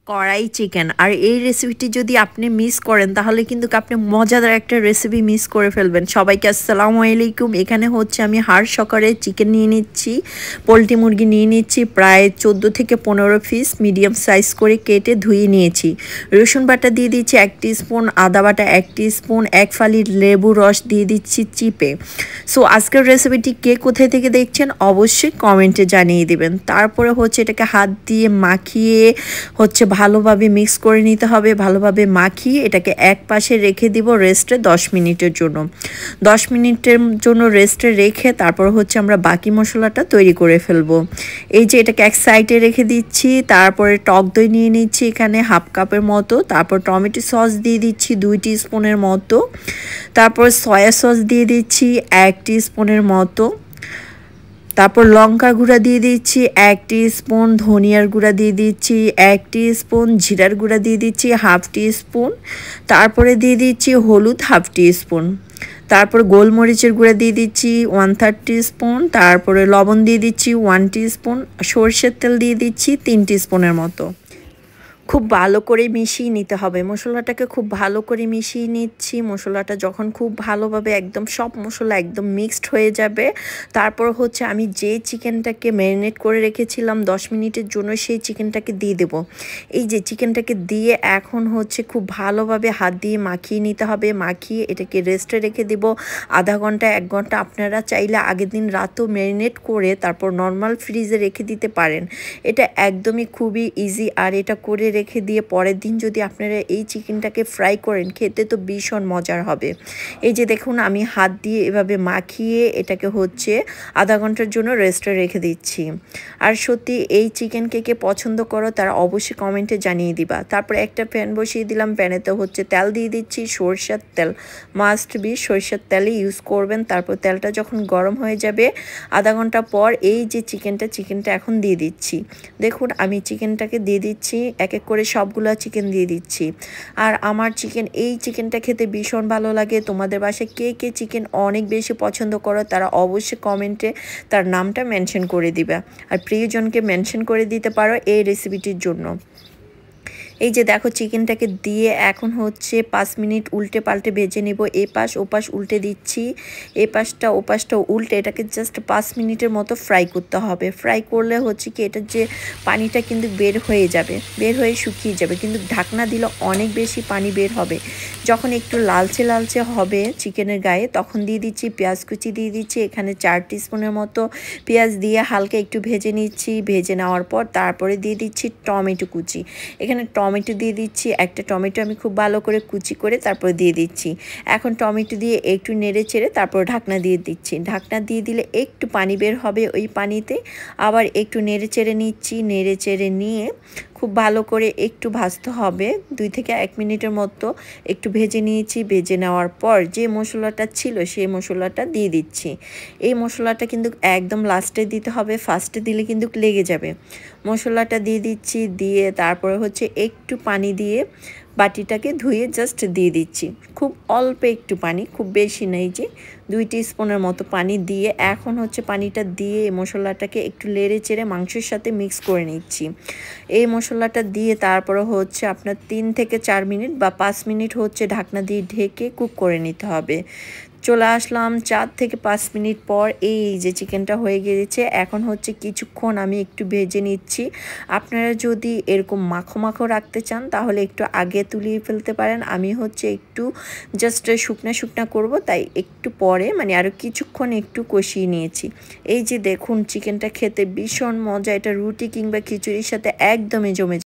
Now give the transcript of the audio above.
কড়াই চিকেন। আর এই রেসিপিটি যদি আপনি মিস করেন তাহলে কিন্তু আপনি মজাদার একটা রেসিপি মিস করে ফেলবেন। সবাইকে আসসালামু আলাইকুম। এখানে হচ্ছে আমি হাড় সকারে চিকেন নিয়ে নিচ্ছি, পোলট্রি মুরগি নিয়ে নিচ্ছি প্রায় 14 থেকে 15 পিস মিডিয়াম সাইজ করে কেটে ধুয়ে নিয়েছি। রসুন বাটা দিয়ে দিচ্ছি 1 টিস্পুন, আদা বাটা 1 টিস্পুন, 1 ফালি লেবু রস দিয়ে দিচ্ছি চিপে। সো আজকের রেসিপিটি কে কোথায় থেকে দেখছেন অবশ্যই কমেন্টে জানিয়ে দিবেন। তারপরে হচ্ছে এটাকে হাত দিয়ে মাখিয়ে হচ্ছে ভালোভাবে মিক্স করে নিতে হবে। ভালোভাবে মাখিয়ে এটাকে এক পাশে রেখে দিব রেস্টে 10 মিনিটের জন্য। 10 মিনিটের জন্য রেস্টে রেখে তারপর হচ্ছে আমরা বাকি মশলাটা তৈরি করে ফেলবো। এই যে এটাকে এক সাইডে রেখে দিচ্ছি। তারপরে টক দই নিয়ে নিচ্ছি এখানে হাফ কাপের মতো। তারপর টমেটো সস দিয়ে দিচ্ছি 2 টিস্পুনের মতো। তারপর সয়া সস দিয়ে দিচ্ছি 1 টিস্পুনের মতো। তারপর লঙ্কার গুঁড়া দিয়ে দিচ্ছি 1 টিস্পুন, ধনিয়ার গুঁড়া দিয়ে দিচ্ছি 1 টিস্পুন, জিরার গুঁড়া দিয়ে দিচ্ছি হাফ টিস্পুন। তারপরে দিয়ে দিচ্ছি হলুদ হাফ টিস্পুন। তারপর গোলমরিচের গুঁড়া দিয়ে দিচ্ছি 1/3 টিস্পুন। তারপরে লবণ দিয়ে দিচ্ছি 1 টিস্পুন। সরষের তেল দিয়ে দিচ্ছি 3 টিস্পুনের মতো। খুব ভালো করে মিশিয়ে নিতে হবে। মশলাটাকে খুব ভালো করে মিশিয়ে নিচ্ছি। মশলাটা যখন খুব ভালোভাবে একদম সব মশলা একদম মিক্সড হয়ে যাবে, তারপর হচ্ছে আমি যে চিকেনটাকে ম্যারিনেট করে রেখেছিলাম 10 মিনিটের জন্য সেই চিকেনটাকে দিয়ে দেব। এই যে চিকেনটাকে দিয়ে এখন হচ্ছে খুব ভালোভাবে হাত দিয়ে মাখিয়ে নিতে হবে। মাখিয়ে এটাকে রেস্টে রেখে দেব আধা ঘন্টা 1 ঘন্টা। আপনারা চাইলে আগের দিন রাতেও ম্যারিনেট করে তারপর নর্মাল ফ্রিজে রেখে দিতে পারেন। এটা একদমই খুবই ইজি। আর এটা করে রেখে দিয়ে পরের দিন যদি আপনারা এই চিকেনটাকে ফ্রাই করেন খেতে তো ভীষণ মজার হবে। এই যে দেখুন আমি হাত দিয়ে এভাবে মাখিয়ে এটাকে হচ্ছে আধা ঘন্টার জন্য রেস্টে রেখে দিচ্ছি। আর সত্যি এই চিকেন কে পছন্দ করো তারা অবশ্যই কমেন্টে জানিয়ে দিবা। তারপরে একটা প্যান বসিয়ে দিলাম। প্যানেতে হচ্ছে তেল দিয়ে দিচ্ছি, সরষের তেল। মাস্ট বি সরষের তেলই ইউজ করবেন। তারপর তেলটা যখন গরম হয়ে যাবে আধা ঘন্টা পর এই যে চিকেনটা এখন দিয়ে দিচ্ছি। দেখুন আমি চিকেনটাকে দিয়ে দিচ্ছি, এক এক করে সবগুলো চিকেন দিয়ে দিচ্ছি। আর আমার এই চিকেনটা খেতে ভীষণ ভালো লাগে। তোমাদের বাসায় কে চিকেন অনেক বেশি পছন্দ করো তারা অবশ্যই কমেন্টে তার নামটা মেনশন করে দিবে। আর প্রিয়জনকে মেনশন করে দিতে পারো এই রেসিপিটির জন্য। এই যে দেখো চিকেনটাকে দিয়ে এখন হচ্ছে 5 মিনিট উল্টে পাল্টে ভেজে নেব। এপাশ ওপাশ উল্টে দিচ্ছি, এপাশটা ওপাশটা উল্টে এটাকে জাস্ট 5 মিনিটের মতো ফ্রাই করতে হবে। ফ্রাই করলে হচ্ছে কি এটার যে পানিটা কিন্তু বের হয়ে যাবে, বের হয়ে শুকিয়ে যাবে। কিন্তু ঢাকনা দিলে অনেক বেশি পানি বের হবে। যখন একটু লালচে লালচে হবে চিকেনের গায়ে তখন দিয়ে দিচ্ছি পেঁয়াজ কুচি দিয়ে দিচ্ছি এখানে 4 টিস্পুনের মতো পেঁয়াজ দিয়ে হালকা একটু ভেজে নিচ্ছি। ভেজে নেওয়ার পর তারপরে দিয়ে দিচ্ছি টমেটো কুচি। এখানে টমেটো দিয়ে দিচ্ছি, একটা টমেটো আমি খুব ভালো করে কুচি করে তারপর দিয়ে দিচ্ছি। এখন টমেটো দিয়ে একটু নেড়ে চেড়ে তারপর ঢাকনা দিয়ে দিচ্ছি। ঢাকনা দিয়ে দিলে একটু পানি বের হবে ওই পানিতে। আবার একটু নেড়ে চেড়ে নিচ্ছি। নেড়ে চেড়ে নিয়ে খুব ভালো করে একটু ভাজতে হবে 2 থেকে 1 মিনিটের মতো একটু ভেজে নিয়েছি। ভেজে নেওয়ার পর যে মশলাটা ছিল সেই মশলাটা দিয়ে দিচ্ছি। এই মশলাটা কিন্তু একদম লাস্টে দিতে হবে, ফার্স্টে দিলে কিন্তু লেগে যাবে। মশলাটা দিয়ে দিচ্ছি, দিয়ে তারপরে হচ্ছে একটু পানি দিয়ে বাটিটাকে ধুয়ে জাস্ট দিয়ে দিচ্ছি। খুব অল্প একটু পানি, খুব বেশি নেই, যে 2 টিস্পুনের মতো পানি দিয়ে এখন হচ্ছে পানিটা দিয়ে মশলাটাকে একটু লেড়ে চেড়ে মাংসের সাথে মিক্স করে নিচ্ছি। এই মশলাটা দিয়ে তারপরে হচ্ছে আপনার 3 থেকে 4 মিনিট বা 5 মিনিট হচ্ছে ঢাকনা দিয়ে ঢেকে কুক করে নিতে হবে। চলে আসলাম 4 থেকে 5 মিনিট পর। এই যে চিকেনটা হয়ে গিয়েছে। এখন হচ্ছে কিছুক্ষণ আমি একটু ভেজে নিচ্ছি। আপনারা যদি এরকম মাখো মাখো রাখতে চান তাহলে একটু আগে তুলিয়ে ফেলতে পারেন। আমি হচ্ছে একটু জাস্ট শুকনা করব, তাই একটু পরে মানে আরও কিছুক্ষণ একটু কষিয়ে নিয়েছি। এই যে দেখুন চিকেনটা খেতে ভীষণ মজা। এটা রুটি কিংবা খিচুড়ির সাথে একদমই জমে